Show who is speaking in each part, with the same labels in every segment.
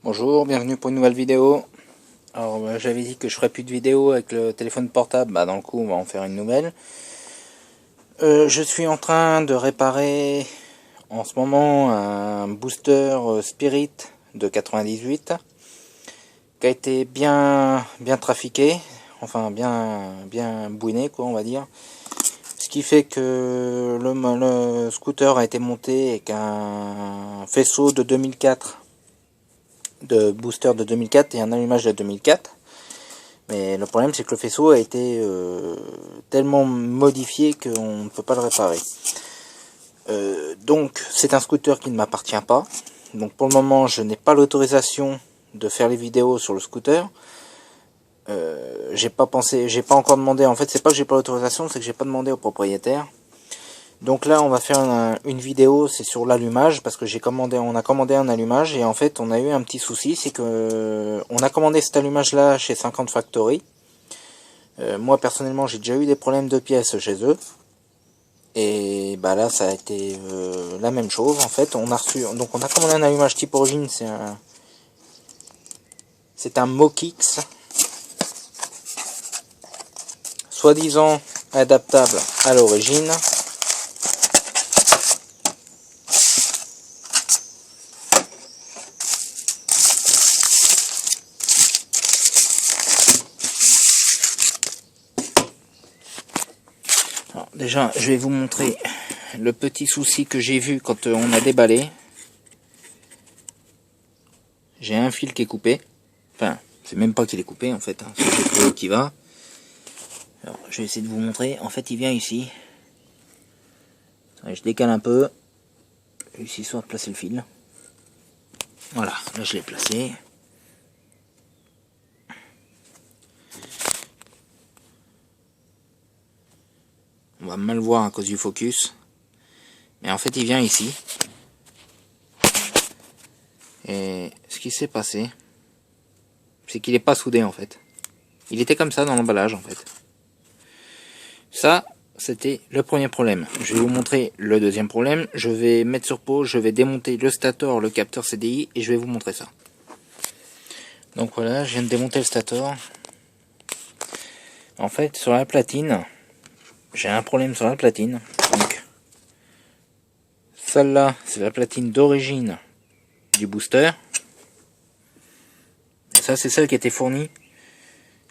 Speaker 1: Bonjour, bienvenue pour une nouvelle vidéo. Alors j'avais dit que je ferais plus de vidéos avec le téléphone portable, dans le coup on va en faire une nouvelle. Je suis en train de réparer en ce moment un booster Spirit de 98 qui a été bien trafiqué, enfin bien bouiné quoi on va dire. Ce qui fait que le scooter a été monté avec un faisceau de 2004. De booster de 2004 et un allumage de 2004, mais le problème c'est que le faisceau a été tellement modifié qu'on ne peut pas le réparer. Donc c'est un scooter qui ne m'appartient pas, donc pour le moment je n'ai pas l'autorisation de faire les vidéos sur le scooter. J'ai pas encore demandé, en fait c'est pas que j'ai pas l'autorisation, c'est que j'ai pas demandé au propriétaire. Donc là on va faire une vidéo, c'est sur l'allumage, parce que on a commandé un allumage et en fait on a eu un petit souci, c'est que on a commandé cet allumage là chez 50 Factory. Moi personnellement j'ai déjà eu des problèmes de pièces chez eux. Et bah là ça a été la même chose en fait. On a commandé un allumage type origine, c'est un Mokix, soi-disant adaptable à l'origine. Alors, déjà, je vais vous montrer le petit souci que j'ai vu quand on a déballé. J'ai un fil qui est coupé. Enfin, c'est même pas qu'il est coupé en fait. C'est le tuyau qui va. Alors, je vais essayer de vous montrer. En fait, il vient ici. Je décale un peu. J'ai réussi soit à placer le fil. Voilà, là je l'ai placé. On va mal voir à cause du focus. Mais en fait, il vient ici. Et ce qui s'est passé, c'est qu'il n'est pas soudé en fait. Il était comme ça dans l'emballage en fait. Ça, c'était le premier problème. Je vais vous montrer le deuxième problème. Je vais mettre sur pause, je vais démonter le stator, le capteur CDI et je vais vous montrer ça. Donc voilà, je viens de démonter le stator. En fait, sur la platine, j'ai un problème sur la platine. Donc, celle-là, c'est la platine d'origine du booster. Ça, c'est celle qui a été fournie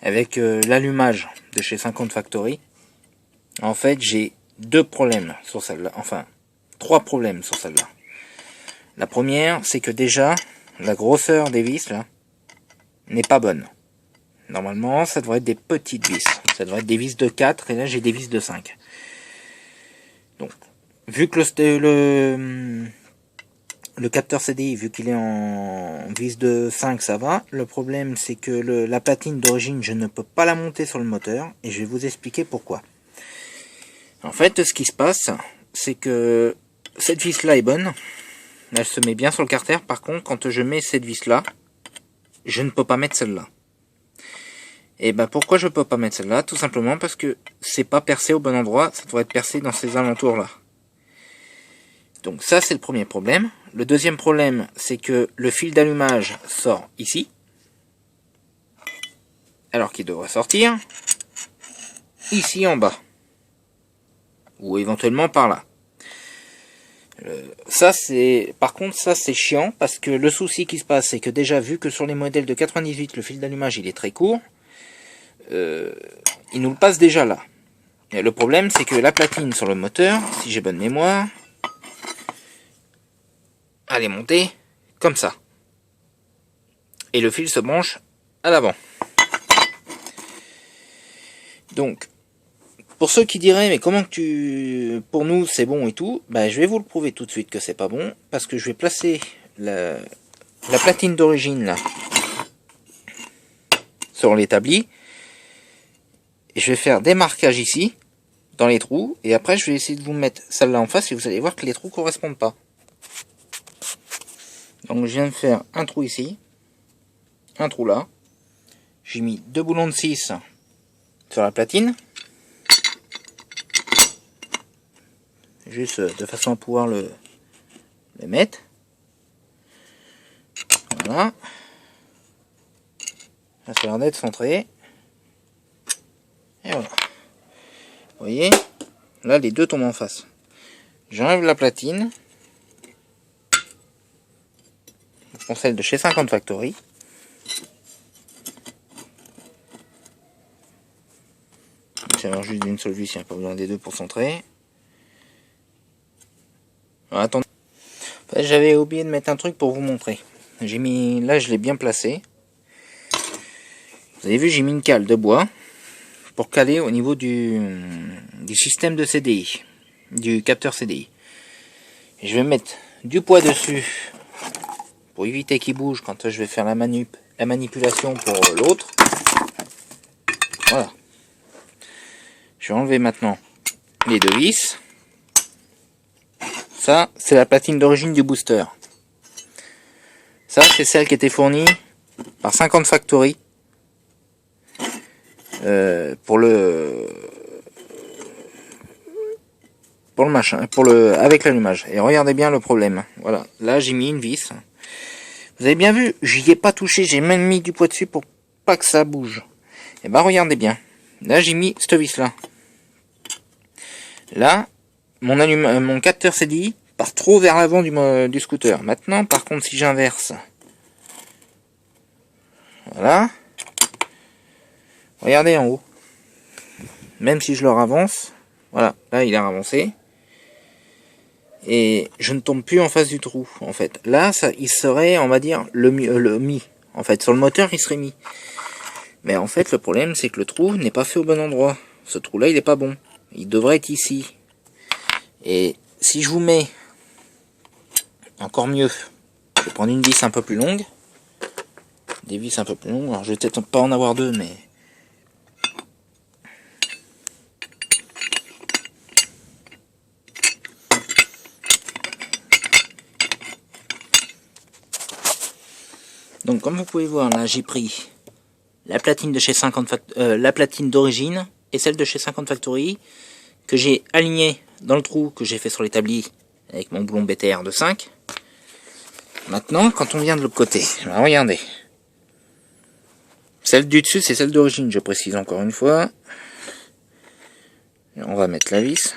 Speaker 1: avec l'allumage de chez 50 Factory. En fait, j'ai deux problèmes sur celle-là. Enfin, trois problèmes sur celle-là. La première, c'est que déjà, la grosseur des vis, là, n'est pas bonne. Normalement, ça devrait être des petites vis. Ça devrait être des vis de 4, et là, j'ai des vis de 5. Donc, vu que le capteur CDI, vu qu'il est en vis de 5, ça va. Le problème, c'est que la platine d'origine, je ne peux pas la monter sur le moteur, et je vais vous expliquer pourquoi. En fait, ce qui se passe, c'est que cette vis-là est bonne. Elle se met bien sur le carter. Par contre, quand je mets cette vis-là, je ne peux pas mettre celle-là. Et ben pourquoi je peux pas mettre celle-là? Tout simplement parce que c'est pas percé au bon endroit. Ça doit être percé dans ces alentours-là. Donc ça, c'est le premier problème. Le deuxième problème, c'est que le fil d'allumage sort ici. Alors qu'il devrait sortir ici en bas. Ou éventuellement par là. Par contre, ça c'est chiant parce que le souci qui se passe, c'est que déjà vu que sur les modèles de 98, le fil d'allumage il est très court, il nous le passe déjà là. Et le problème, c'est que la platine sur le moteur, si j'ai bonne mémoire, elle est montée comme ça. Et le fil se branche à l'avant. Donc, pour ceux qui diraient, mais comment que pour nous c'est bon et tout, bah, je vais vous le prouver tout de suite que c'est pas bon, parce que je vais placer la platine d'origine là sur l'établi, et je vais faire des marquages ici, dans les trous, et après je vais essayer de vous mettre celle-là en face, et vous allez voir que les trous correspondent pas. Donc je viens de faire un trou ici, un trou là, j'ai mis 2 boulons de 6 sur la platine, juste de façon à pouvoir le mettre. Voilà. Ça a l'air d'être centré. Et voilà. Vous voyez, là les deux tombent en face. J'enlève la platine. Je prends celle de chez 50 Factory. C'est alors juste d'une seule vis, il n'y a pas besoin des deux pour centrer. Alors, attendez. J'avais oublié de mettre un truc pour vous montrer. J'ai mis, là je l'ai bien placé. Vous avez vu, j'ai mis une cale de bois pour caler au niveau du système de CDI, du capteur CDI. Et je vais mettre du poids dessus pour éviter qu'il bouge quand je vais faire la manipulation pour l'autre. Voilà. Je vais enlever maintenant les deux vis. Ça, c'est la platine d'origine du booster. Ça, c'est celle qui était fournie par 50 Factory pour le machin, avec l'allumage. Et regardez bien le problème. Voilà, là j'ai mis une vis. Vous avez bien vu, j'y ai pas touché, j'ai même mis du poids dessus pour pas que ça bouge. Et bah regardez bien. Là j'ai mis cette vis là. Là, mon capteur CDI part trop vers l'avant du scooter. Maintenant, par contre, si j'inverse, voilà, regardez en haut. Même si je le avance, voilà, là il a avancé. Et je ne tombe plus en face du trou, en fait. Là, ça, il serait, on va dire, le mi. En fait, sur le moteur, il serait mi. Mais en fait, le problème, c'est que le trou n'est pas fait au bon endroit. Ce trou-là, il n'est pas bon. Il devrait être ici. Et si je vous mets encore mieux, je vais prendre une vis un peu plus longue. Des vis un peu plus longues. Alors, je vais peut-être pas en avoir deux, mais... Donc, comme vous pouvez voir, là, j'ai pris la platine de chez 50 la platine d'origine et celle de chez 50 Factory que j'ai alignée dans le trou que j'ai fait sur l'établi avec mon boulon BTR de 5. Maintenant, quand on vient de l'autre côté, ben regardez. Celle du dessus, c'est celle d'origine, je précise encore une fois. Et on va mettre la vis.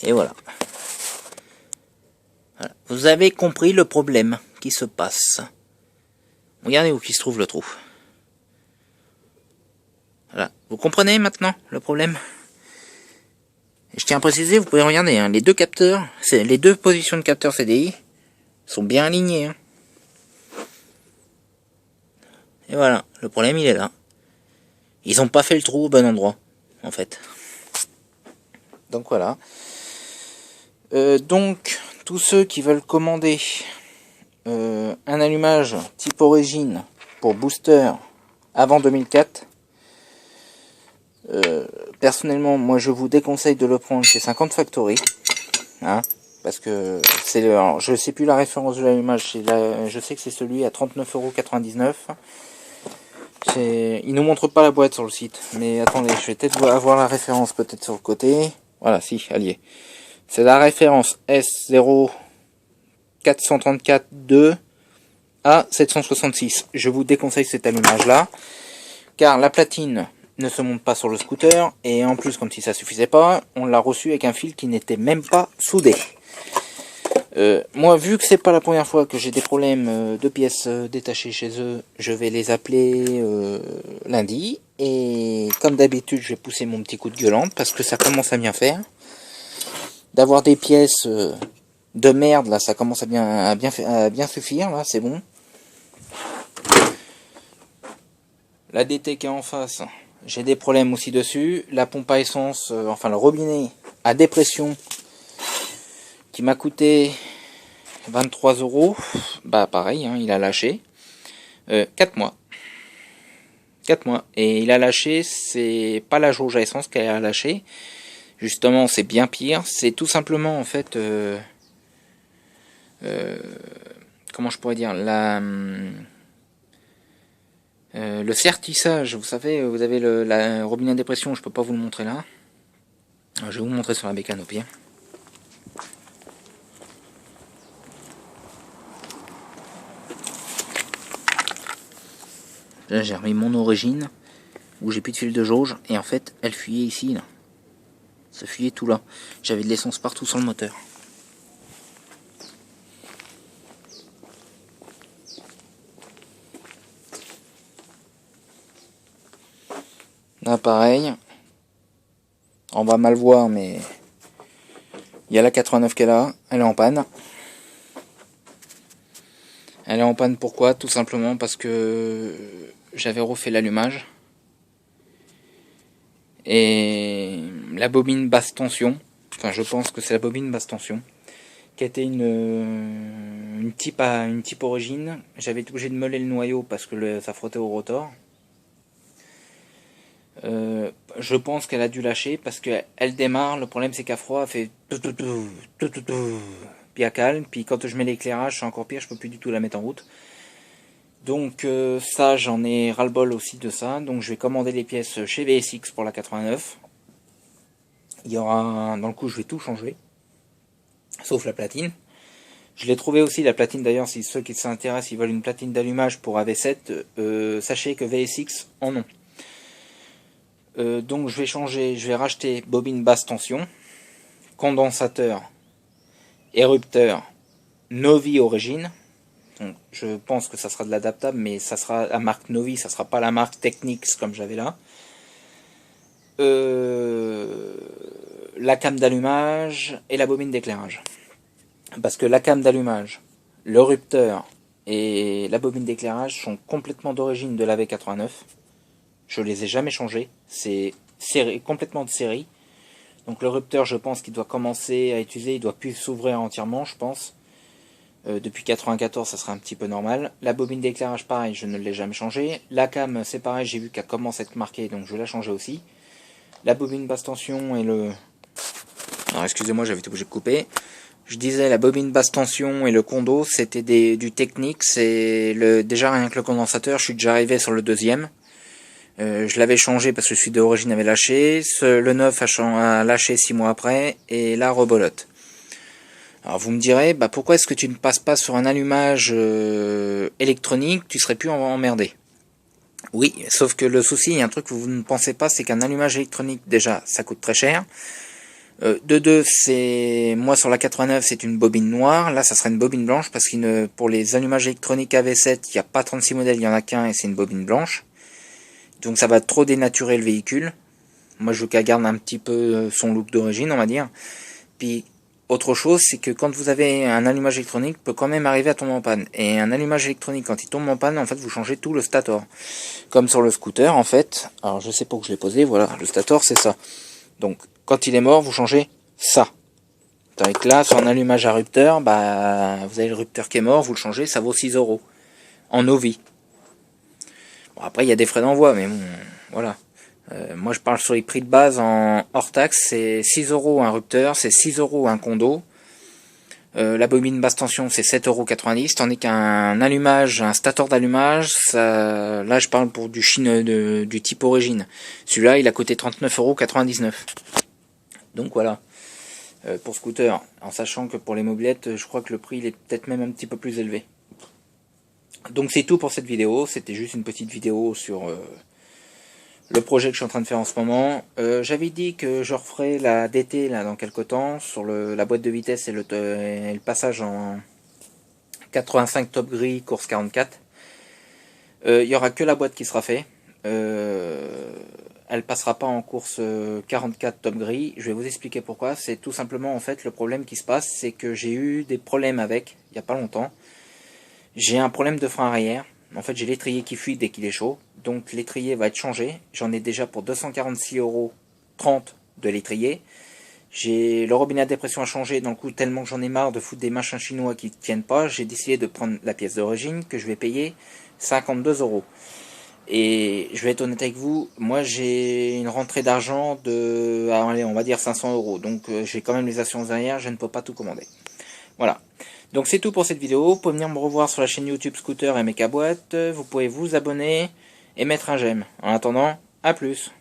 Speaker 1: Et voilà. Voilà. Vous avez compris le problème qui se passe. Regardez où qui se trouve le trou. Voilà. Vous comprenez maintenant le problème? Et je tiens à préciser, vous pouvez regarder, hein, les deux capteurs, les deux positions de capteur CDI sont bien alignées. Hein. Et voilà, le problème il est là. Ils n'ont pas fait le trou au bon endroit, en fait. Donc voilà. Donc, tous ceux qui veulent commander un allumage type origine pour booster avant 2004, personnellement, moi je vous déconseille de le prendre chez 50 Factory. Hein, parce que c'est le... Alors, je sais plus la référence de l'allumage, je sais que c'est celui à 39,99 €. Il nous montre pas la boîte sur le site, mais attendez, je vais peut-être avoir la référence peut-être sur le côté. Voilà, si, allié. C'est la référence S04342 A766. Je vous déconseille cet allumage là, car la platine ne se monte pas sur le scooter, et en plus, comme si ça suffisait pas, on l'a reçu avec un fil qui n'était même pas soudé. Moi, vu que c'est pas la première fois que j'ai des problèmes de pièces détachées chez eux, je vais les appeler lundi. Et comme d'habitude, je vais pousser mon petit coup de gueulante parce que ça commence à bien faire. D'avoir des pièces de merde, là, ça commence à bien suffire, là, c'est bon. La DT qui est en face, j'ai des problèmes aussi dessus. La pompe à essence, enfin le robinet à dépression, qui m'a coûté 23 €, bah pareil, hein, il a lâché. 4 mois. 4 mois. Et il a lâché, c'est pas la jauge à essence qui a lâché. Justement, c'est bien pire. C'est tout simplement, en fait, comment je pourrais dire, le sertissage. Vous savez, vous avez la robinet à dépression, je peux pas vous le montrer là. Alors, je vais vous montrer sur la bécane au pire. Là j'ai remis mon origine, où j'ai plus de fil de jauge, et en fait elle fuyait ici, là. Ça fuyait tout là. J'avais de l'essence partout sur le moteur. Là pareil, on va mal voir mais il y a la 89 qui est là, elle est en panne. Elle est en panne pourquoi? Tout simplement parce que j'avais refait l'allumage. Et la bobine basse tension, enfin je pense que c'est la bobine basse tension, qui a été une type origine. J'avais été obligé de meuler le noyau parce que ça frottait au rotor. Je pense qu'elle a dû lâcher parce qu'elle démarre. Le problème c'est qu'à froid elle fait puis à calme, puis quand je mets l'éclairage c'est encore pire, je peux plus du tout la mettre en route. Donc ça j'en ai ras le bol aussi de ça, donc je vais commander les pièces chez VSX pour la 89. Il y aura, dans le coup je vais tout changer, sauf la platine. Je l'ai trouvé aussi la platine d'ailleurs, si ceux qui s'intéressent ils veulent une platine d'allumage pour AV7, sachez que VSX en ont. Donc je vais racheter bobine basse tension, condensateur, érupteur, Novi origine. Donc, je pense que ça sera de l'adaptable, mais ça sera la marque Novi, ça sera pas la marque Technics comme j'avais là. La came d'allumage et la bobine d'éclairage. Parce que la came d'allumage, le rupteur et la bobine d'éclairage sont complètement d'origine de la V89. Je les ai jamais changés, c'est complètement de série. Donc le rupteur, je pense qu'il doit commencer à être usé, il doit plus s'ouvrir entièrement, je pense. Depuis 94, ça sera un petit peu normal. La bobine d'éclairage, pareil, je ne l'ai jamais changé. La cam, c'est pareil, j'ai vu qu'elle commence à être marquée, donc je vais la changer aussi. La bobine basse tension et le... Alors excusez-moi, j'avais été obligé de couper. Je disais, la bobine basse tension et le condo, c'était du technique. C'est déjà rien que le condensateur, je suis déjà arrivé sur le deuxième. Je l'avais changé parce que celui d'origine avait lâché. Le neuf a lâché 6 mois après, et là, rebolote. Alors vous me direz, bah pourquoi est-ce que tu ne passes pas sur un allumage électronique, tu serais plus emmerdé? Oui, sauf que le souci, il y a un truc que vous ne pensez pas, c'est qu'un allumage électronique, déjà, ça coûte très cher. De deux, moi sur la 89, c'est une bobine noire, là ça serait une bobine blanche, parce que pour les allumages électroniques AV7, il n'y a pas 36 modèles, il n'y en a qu'un, et c'est une bobine blanche. Donc ça va trop dénaturer le véhicule. Moi je veux qu'elle garde un petit peu son look d'origine, on va dire. Puis autre chose, c'est que quand vous avez un allumage électronique, peut quand même arriver à tomber en panne. Et un allumage électronique, quand il tombe en panne, en fait, vous changez tout le stator. Comme sur le scooter, en fait. Alors, je sais pas où je l'ai posé, voilà. Le stator, c'est ça. Donc, quand il est mort, vous changez ça. Tandis que là, sur un allumage à rupteur, bah, vous avez le rupteur qui est mort, vous le changez, ça vaut 6 €. En Novi. Bon, après, il y a des frais d'envoi, mais bon, voilà. Moi je parle sur les prix de base en hors taxe, c'est 6 € un rupteur, c'est 6 € un condo. La bobine basse tension c'est 7,90 €, tandis qu'un allumage, un stator d'allumage, là je parle pour du du type origine. Celui-là il a coûté 39,99 €. Donc voilà, pour scooter, en sachant que pour les mobylettes, je crois que le prix il est peut-être même un petit peu plus élevé. Donc c'est tout pour cette vidéo, c'était juste une petite vidéo sur... le projet que je suis en train de faire en ce moment. J'avais dit que je referai la DT là dans quelques temps sur la boîte de vitesse et le passage en 85 top gris course 44. Il y aura que la boîte qui sera fait. Elle passera pas en course 44 top gris. Je vais vous expliquer pourquoi. C'est tout simplement en fait le problème qui se passe, c'est que j'ai eu des problèmes avec il y a pas longtemps. J'ai un problème de frein arrière. En fait, j'ai l'étrier qui fuit dès qu'il est chaud. Donc l'étrier va être changé. J'en ai déjà pour 246,30 € de l'étrier. J'ai le robinet à dépression à changer. Dans le coup, tellement que j'en ai marre de foutre des machins chinois qui ne tiennent pas, j'ai décidé de prendre la pièce d'origine que je vais payer 52 €. Et je vais être honnête avec vous, moi j'ai une rentrée d'argent de, allez, on va dire 500 €. Donc j'ai quand même les assurances derrière, je ne peux pas tout commander. Voilà. Donc c'est tout pour cette vidéo. Vous pouvez venir me revoir sur la chaîne YouTube Scooter et Mecha Boîte. Vous pouvez vous abonner et mettre un j'aime. En attendant, à plus.